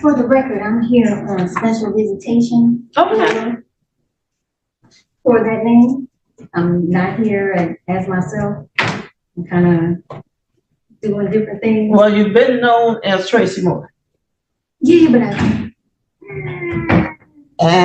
For the record, I'm here on special visitation. Okay. For that name. I'm not here as myself. I'm kind of doing different things. Well, you've been known as Tracy Moore. Yeah, but I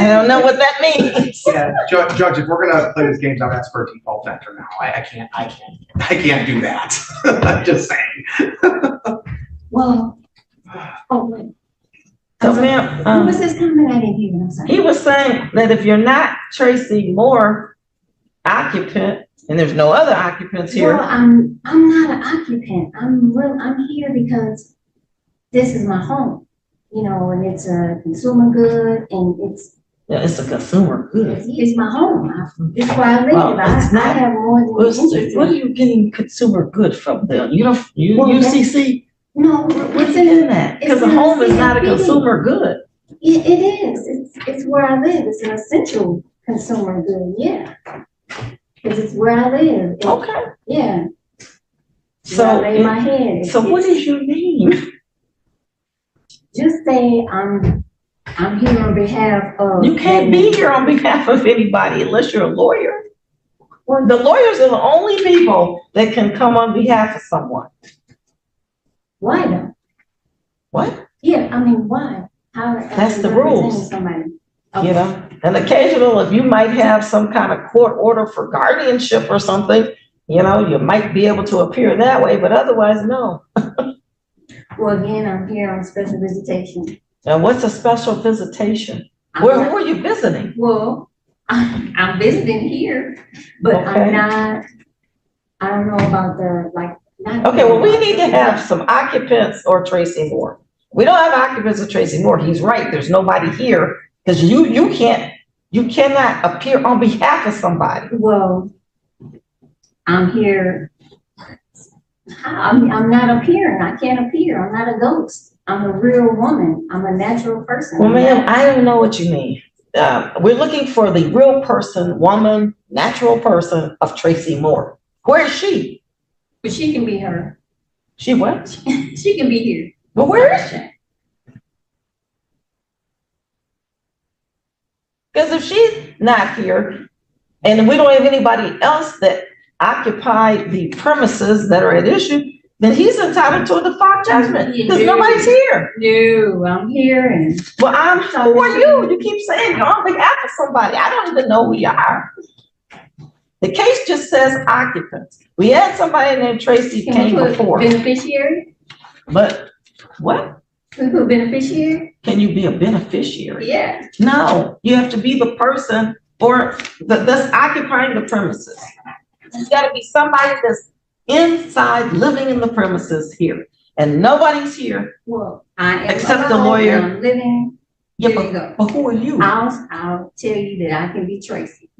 don't know what that means. Yeah, Judge, if we're gonna play this game, I'm asked for a default enter now. I can't do that. I'm just saying. well, oh wait. So, ma'am, what was this comment I didn't hear? I'm sorry. He was saying that if you're not Tracy Moore occupant, and there's no other occupants here. Well, I'm not an occupant. I'm here because this is my home, you know, and it's a consumer good, and it's a consumer good. It's my home. It's where I live. Well, I have more than what are you getting consumer good from them? You don't, UCC? No, What's in that? Because a home is not a consumer good. It is. It's where I live. It's an essential consumer good. Yeah. Because it's where I live. Okay. Yeah. So, I lay my head. So what is your name? Just say I'm here on behalf of. You can't be here on behalf of anybody unless you're a lawyer. Well, the lawyers are the only people that can come on behalf of someone. Why though? What? Yeah, I mean, why? How? That's the rules. Somebody. Okay. You know, and occasional, if you might have some kind of court order for guardianship or something, you know, you might be able to appear that way, but otherwise, no. Well, again, I'm here on special visitation. And what's a special visitation? Where are you visiting? Well, I'm visiting here, but okay. I don't know about the, like, okay, well, we need to have some occupants or Tracy Moore. We don't have occupants of Tracy Moore. He's right. There's nobody here because you cannot appear on behalf of somebody. Well, I'm here. I'm not appearing. I can't appear. I'm not a ghost. I'm a real woman. I'm a natural person. Well, ma'am, I don't know what you mean. We're looking for the real person, woman, natural person of Tracy Moore. Where is she? But she can be her. She what? She can be here. But where is she? Because if she's not here, and we don't have anybody else that occupied the premises that are at issue, then he's entitled to a default judgment because nobody's here. No, I'm here and. Well, who are you? You keep saying you're on behalf of somebody. I don't even know who you are. The case just says occupants. We had somebody named Tracy came before. Beneficiary? But what? Who beneficiary? Can you be a beneficiary? Yeah. No, you have to be the person or that's occupying the premises. It's got to be somebody that's inside living in the premises here. And nobody's here. Well, I am except the lawyer. I'm living. Yeah, but who are you? I'll tell you that I can be Tracy.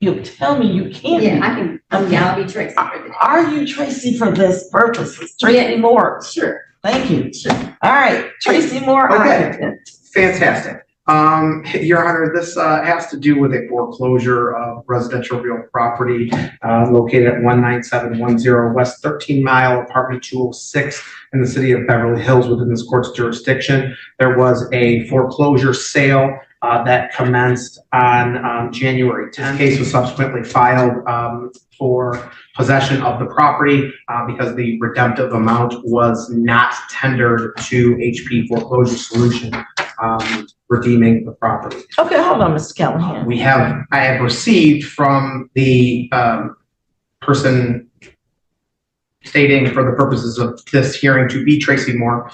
You tell me you can't. Yeah, I can. Okay. I'll be Tracy. Are you Tracy for this purpose? Tracy Moore. Sure. Thank you. Sure. All right, Tracy Moore. Okay. Fantastic. Your Honor, this has to do with a foreclosure of residential real property located at 19710 West 13 Mile, apartment 206 in the city of Beverly Hills within this court's jurisdiction. There was a foreclosure sale that commenced on January 10th. The case was subsequently filed for possession of the property because the redemptive amount was not tendered to HP Foreclosure Solution, redeeming the property. Okay, hold on, Mr. Callahan. I have received from the person stating for the purposes of this hearing to be Tracy Moore,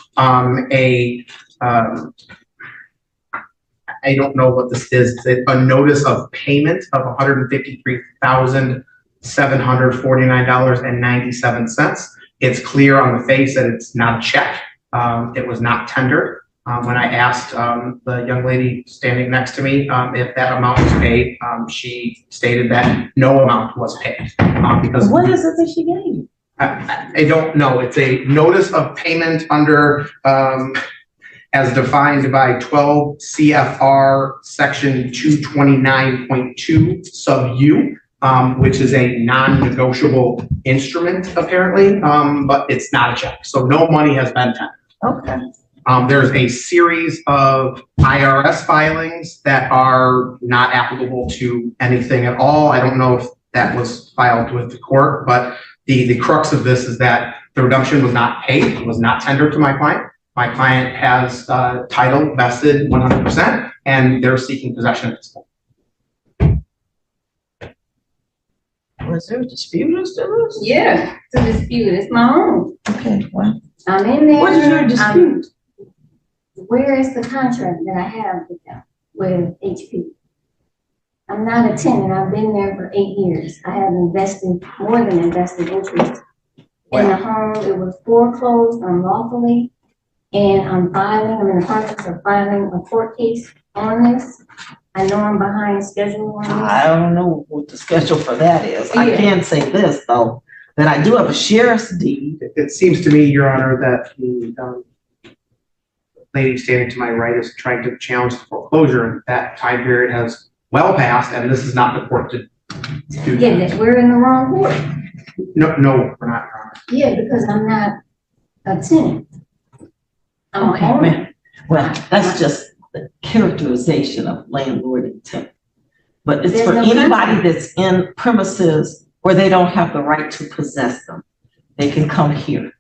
I don't know what this is, a notice of payment of $153,749.97. It's clear on the face that it's not a check. It was not tendered. When I asked the young lady standing next to me if that amount was paid, she stated that no amount was paid. Because what is it that she gave you? I don't know. It's a notice of payment under as defined by 12 CFR section 229.2 sub U, which is a non-negotiable instrument apparently, but it's not a check. So no money has been tendered. Okay. There's a series of IRS filings that are not applicable to anything at all. I don't know if that was filed with the court, but the crux of this is that the redemption was not paid, was not tendered to my client. My client has title vested 100%, and they're seeking possession at this point. Was there a dispute as to this? Yeah, it's a dispute. It's my own. Okay, well, I'm in there. what is your dispute? Where is the contract that I have with them, with HP? I'm not a tenant. I've been there for 8 years. I have invested, more than invested interest in the home. It was foreclosed unlawfully, and I'm in the process of filing a court case on this. I know I'm behind schedule on this. I don't know what the schedule for that is. I Yeah. can say this, though, that I do have a sheriff's deed. It seems to me, Your Honor, that the lady standing to my right is trying to challenge the foreclosure, and that time period has well passed, and this is not the court to do Yeah, that. that we're in the wrong court. No, we're not, Your Honor. Yeah, because I'm not a tenant. I'm a Okay, owner. man. Well, that's just the characterization of landlord and tenant. But it's There's for no anybody contract. that's in premises where they don't have the right to possess them. They can come here.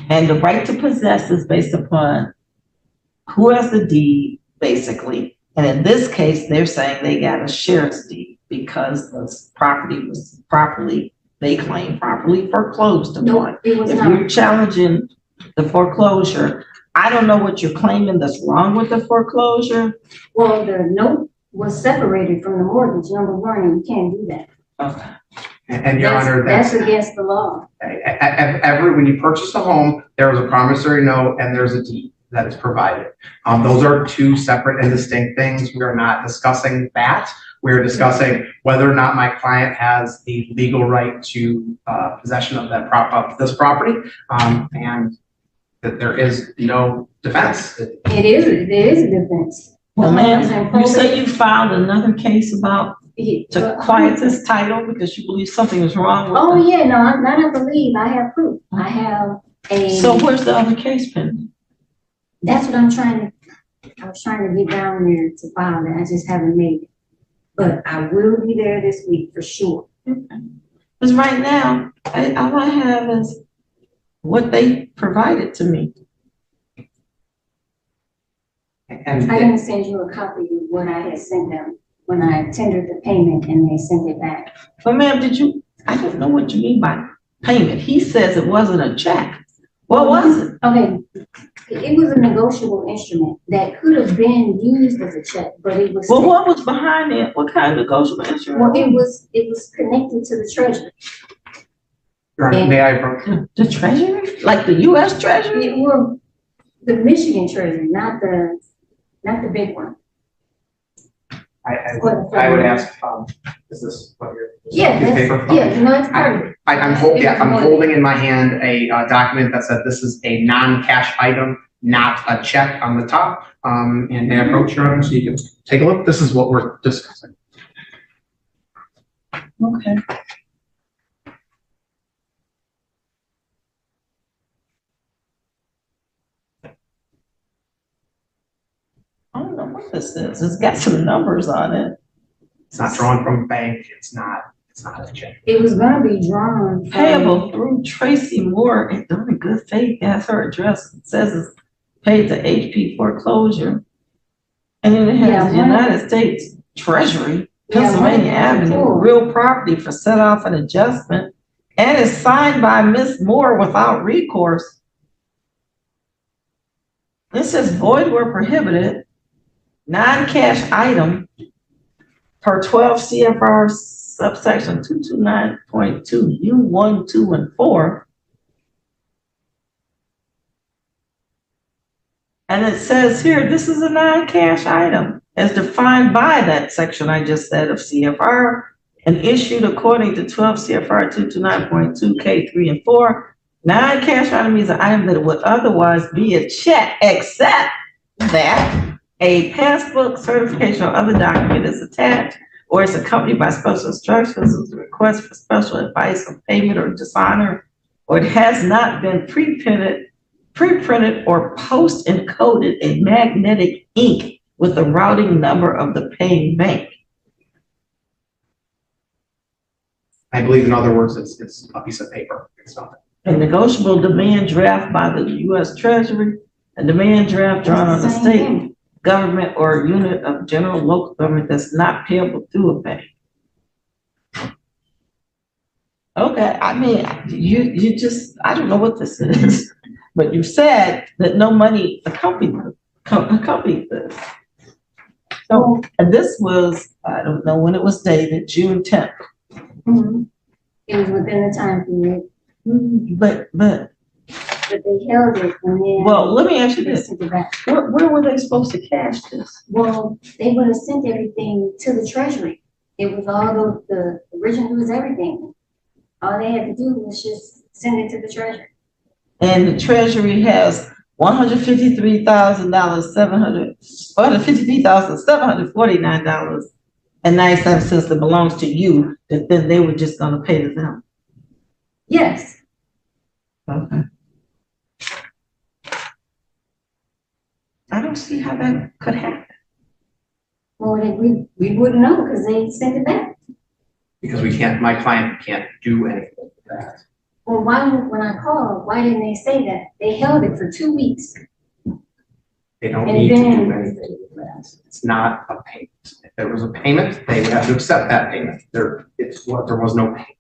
And the right to possess is based upon who has the deed, basically. And in this case, they're saying they got a sheriff's deed because the property was properly, they claim properly foreclosed upon. No, it was If not. you're challenging the foreclosure, I don't know what you're claiming that's wrong with the foreclosure. Well, the note was separated from the mortgage, number one, and you can't do that. Okay. And Your That's- Honor, That's against the law. when you purchase a home, there is a promissory note and there's a deed that is provided. Those are two separate and distinct things. We are not discussing that. We're discussing whether or not my client has the legal right to possession of this property, and that there is no defense. There is a defense. Well, The home is ma'am, in you say probate. you filed another case about to But- quiet this title because you believe something is wrong with Oh, it. yeah, no, I don't believe. I have proof. I have So where's the other case pending? that's what I was trying to get down there to file that. I just haven't made it. But I will be there this week for sure. Because right now, all I have is what they provided to me. And I didn't send you a copy of what I had sent them when I tendered the payment and they sent it back. But ma'am, I don't know what you mean by payment. He says it wasn't a check. What was it? Okay, it was a negotiable instrument that could have been used as a check, but it was. Well, what was behind it? What kind of negotiable instrument? Well, it was connected to the treasury. Your Honor, may I approach? The treasury? Like the US Treasury? It were the Michigan treasury, not the big one. I would ask, is this what you're? Yeah, paper? it's part of it. I'm holding in my hand a document that said this is a non-cash item, not a check on the top. And may I approach, Your Honor, so you can take a look? This is what we're discussing. Okay. I don't know what this is. It's got some numbers on it. It's not drawn from a bank. It's not a check. It was gonna be drawn. from- Payable through Tracy Moore and done in good faith. That's her address. It says it's paid to HP foreclosure. And then it Yeah, has the one- United States Treasury, Yeah, Pennsylvania one- Avenue, four. real property for set off and adjustment. And it's signed by Miss Moore without recourse. This says void where prohibited, non-cash item per 12 CFR subsection 229.2 U1, 2, and 4. And it says here, this is a non-cash item as defined by that section I just said of CFR and issued according to 12 CFR 229.2 K3 and 4. Non-cash item means an item that would otherwise be a check, except that a passbook, certification, or other document is attached or is accompanied by special instructions with a request for special advice on payment or dishonor, or it has not been pre-printed pre-printed or post-encoded in magnetic ink with the routing number of the paying bank. I believe, in other words, it's a piece of paper. It's not. A negotiable demand draft by the U.S. Treasury, a demand draft drawn on the state government or unit of general local government that's not payable through a bank. Okay, I mean, you just, I don't know what this is, but you said that no money accompanied this. So, and this was, I don't know when it was dated, June 10th. Mm-hmm. It was within the time period. But they held it and then. Well, let me ask you this. Sent it back. Where were they supposed to cash this? Well, they would have sent everything to the Treasury. It was all the original was everything. All they had to do was just send it to the Treasury. And the Treasury has $153,749.97 that belongs to you, that then they were just gonna pay to them. Yes. Okay. I don't see how that could happen. Well, we wouldn't know because they sent it back. Because my client can't do anything with that. Well, when I called, why didn't they say that? They held it for 2 weeks. They don't need to do anything with that. It's not a payment. If there was a payment, they would have to accept that payment. There was no payment.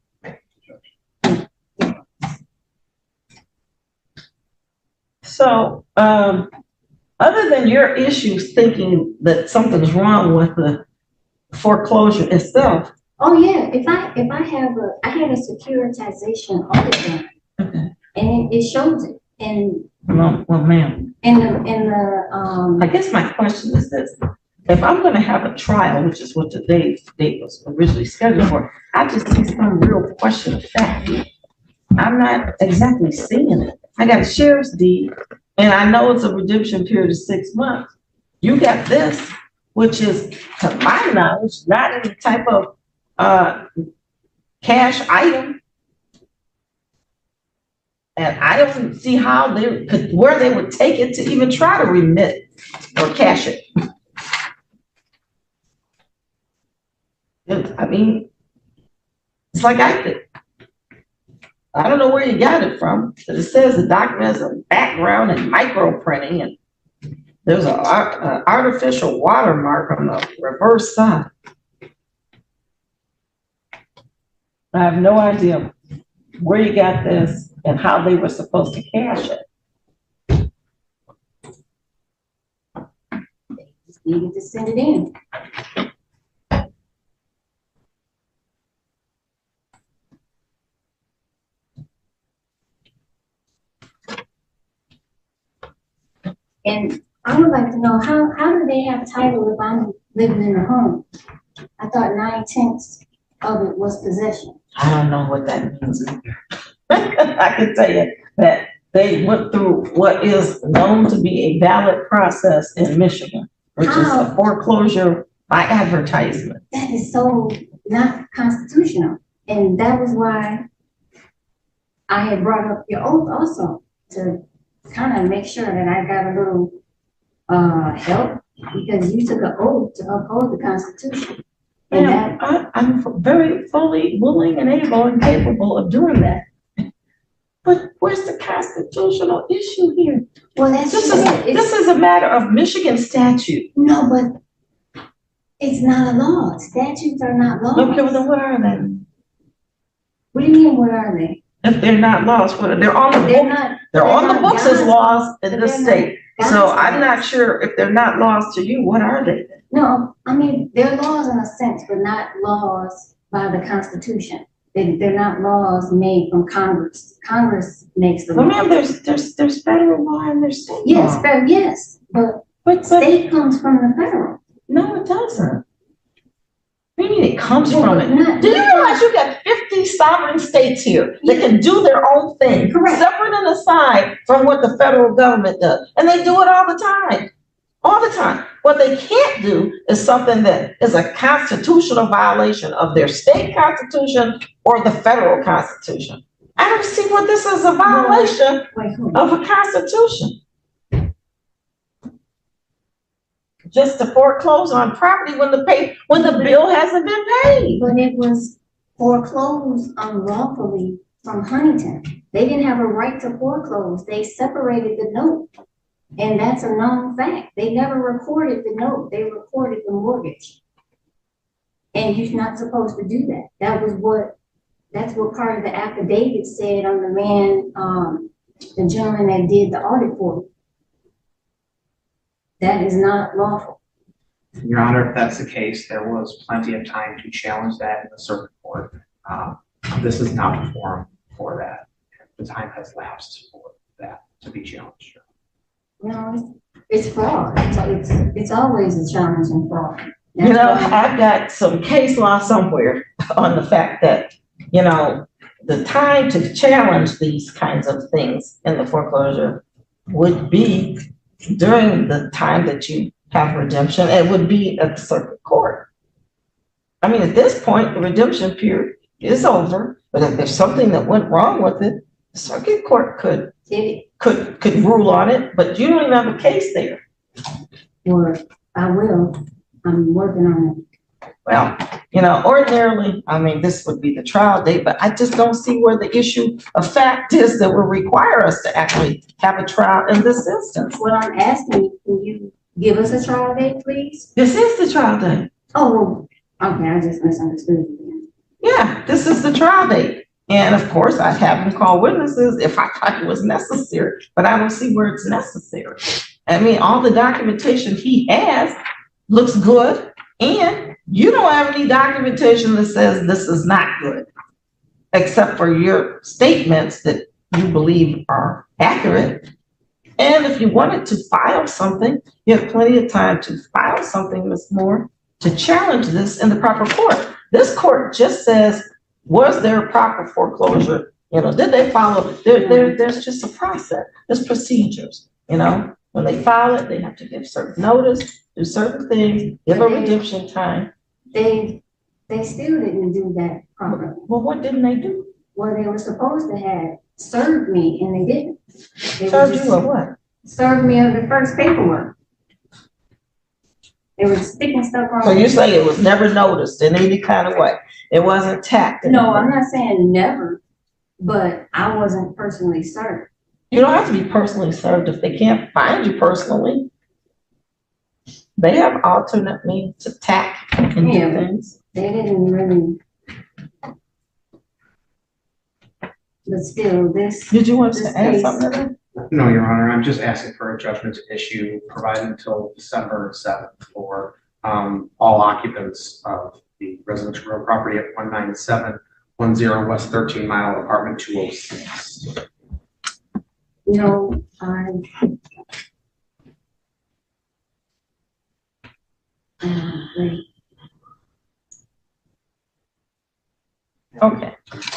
So, other than your issues thinking that something's wrong with the foreclosure itself. Oh yeah, I had a securitization audit done, Okay. and it shows it. And Well, ma'am. I guess my question is this: if I'm going to have a trial, which is what today's date was originally scheduled for, I just see some real question of fact. I'm not exactly seeing it. I got a sheriff's deed, and I know it's a redemption period of 6 months. You got this, which is, to my knowledge, not any type of cash item. And I don't see how where they would take it to even try to remit or cash it. I mean, it's like I did. I don't know where you got it from, but it says the document has a background in micro printing, and there's an artificial watermark on the reverse side. I have no idea where you got this and how they were supposed to cash it. just needed to send it in. And I would like to know how do they have title if I'm living in a home? I thought 9/10 of it was possession. I don't know what that means either. I can tell you that they went through what is known to be a valid process in Michigan, which is a foreclosure by advertisement. That is so not constitutional. And that was why I had brought up your oath also, to kind of make sure that I got a little help, because you took an oath to uphold the Constitution. And I'm very fully willing and able and capable of doing that. But where's the constitutional issue here? Well, this is a matter of Michigan statute. No, but it's not a law. Statutes are not laws. Okay, well, then what are they? What do you mean, what are they? If they're not laws, they're on the book. They're on the books as laws in this state. So I'm not sure if they're not laws to you, what are they then? No, I mean, they're laws in a sense, but not laws by the Constitution. They're not laws made from Congress. Congress makes the law. Well, ma'am, there's federal law and there's state law. Yes, but state comes from the federal. No, it doesn't. What do you mean it comes from it? Do you realize you got 50 sovereign states here that can do their own thing, separate and aside from what the federal government does? And they do it all the time. All the time. What they can't do is something that is a constitutional violation of their state constitution or the federal constitution. I don't see what this is a violation Wait, who? of a constitution. Just to foreclose on property when the bill hasn't been paid. But it was foreclosed unlawfully from Huntington. They didn't have a right to foreclose. They separated the note. And that's a known fact. They never recorded the note. They recorded the mortgage. And you're not supposed to do that. That's what part of the affidavit said on the man, the gentleman that did the audit for it. That is not lawful. Your Honor, if that's the case, there was plenty of time to challenge that in the circuit court. This is not the forum for that. The time has lapsed for that to be challenged. No, it's fraud. It's always a challenge in fraud. You know, I've got some case law somewhere on the fact that, you know, the time to challenge these kinds of things in the foreclosure would be during the time that you have redemption. It would be at the circuit court. I mean, at this point, the redemption period is over, but if there's something that went wrong with it, the circuit court could rule on it, but you don't even have a case there. Or I will. I'm working on it. Well, you know, ordinarily, I mean, this would be the trial date, but I just don't see where the issue of fact is that would require us to actually have a trial in this instance. What I'm asking, can you give us a trial date, please? This is the trial date. Oh, okay, I just misunderstood you. Yeah, this is the trial date. And of course, I'd have them call witnesses if I thought it was necessary, but I don't see where it's necessary. I mean, all the documentation he has looks good, and you don't have any documentation that says this is not good, except for your statements that you believe are accurate. And if you wanted to file something, you have plenty of time to file something, Ms. Moore, to challenge this in the proper court. This court just says, was there a proper foreclosure? You know, did they follow? There's just a process. There's procedures, you know. When they file it, they have to give certain notice, do certain things, give a redemption time. They still didn't do that properly. Well, what didn't they do? Well, they were supposed to have served me and they didn't. They Served you or what? Served me of the first paperwork. They were sticking stuff on. So you say it was never noticed in any kind of way? It wasn't tacked? No, I'm not saying never, but I wasn't personally served. You don't have to be personally served if they can't find you personally. They have alternate means to tack and do things. They didn't really. But still, this. Did you want to add case, something to that? No, Your Honor, I'm just asking for a judgment to issue provided until December 7th for all occupants of the residential real property at 19710 West 13 Mile, apartment 206. No, wait. Okay,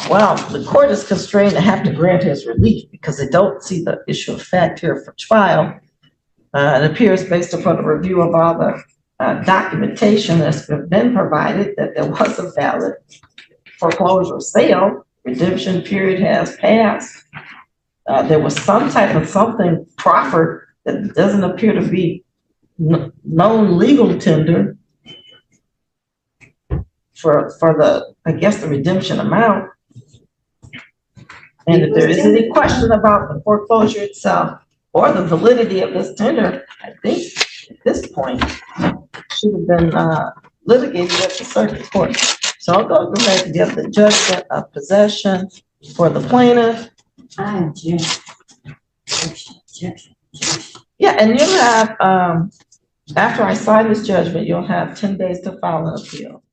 well, the court is constrained to have to grant his relief because they don't see the issue of fact here for trial. It appears based upon a review of all the documentation that's been provided that there was a valid foreclosure sale. Redemption period has passed. There was some type of something proffered that doesn't appear to be known legal tender for the, I guess, the redemption amount. And if there is any question about the foreclosure itself or the validity of this tender, I think at this point should have been litigated at the circuit court. So I'll go ahead and get the judgment of possession for the plaintiff. I object. Yeah, and you'll have, after I sign this judgment, you'll have 10 days to file an appeal.